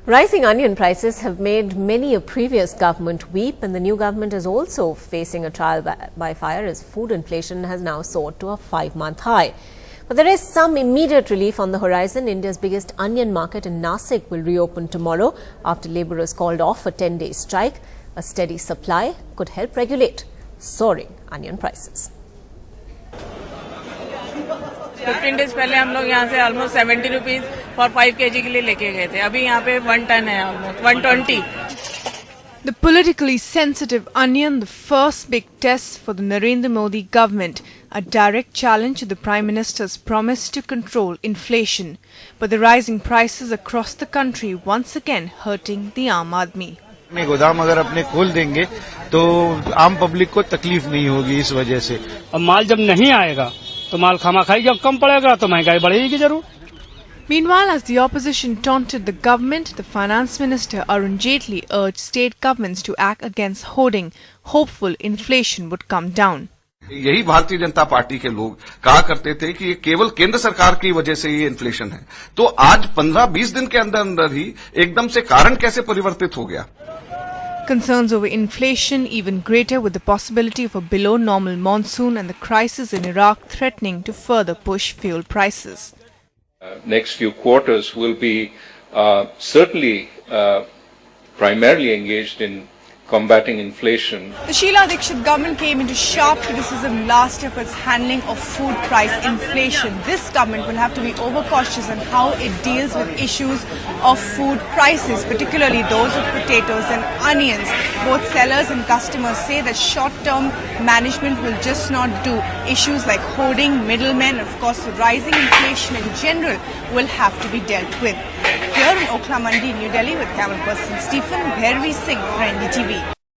Rising onion prices have made many a previous government weep, and the new government is also facing a trial by fire as food inflation has now soared to a 5-month high. But there is some immediate relief on the horizon. India's biggest onion market in Nasik will reopen tomorrow after labourers called off a 10-day strike. A steady supply could help regulate soaring onion prices. 15 days पहले हम लोग यहाँ से almost 70 rupees for 5 kg के लिए लेके गए थे. अभी यहाँ पे 1 टन है, almost 120. The politically sensitive onion, the first big test for the Narendra Modi government, a direct challenge to the Prime Minister's promise to control inflation. But the rising prices across the country once again hurting the Aam Aadmi. अपने गोदाम अगर अपने खोल देंगे तो आम public को तकलीफ नहीं होगी इस वजह से. अब माल जब नहीं आएगा तो माल खामा खाई जब कम पड़ेगा तो महंगाई बढ़ेगी जरूर. Meanwhile, as the opposition taunted the government, the Finance Minister Arun Jaitley urged state governments to act against hoarding, hopeful inflation would come down. यही भारतीय जनता पार्टी के लोग कहा करते थे कि ये केवल केंद्र सरकार की वजह से ये इन्फ्लेशन है. तो आज 15-20 दिन के अंदर अंदर ही एकदम से कारण कैसे परिवर्तित हो गया. Concerns over inflation even greater, with the possibility of a below normal monsoon and the crisis in Iraq threatening to further push fuel prices. Next few quarters will be certainly primarily engaged in combating inflation. The Sheila Dikshit government came into sharp criticism last year for its handling of food price inflation. This government will have to be overcautious on how it deals with issues of food prices, particularly those of potatoes and onions. Both sellers and customers say that short-term management will just not do. Issues like hoarding, middlemen, and of course rising inflation in general will have to be dealt with. Here in Okhla Mandi, New Delhi, with camera person Stephen Bhairavi Singh for NDTV.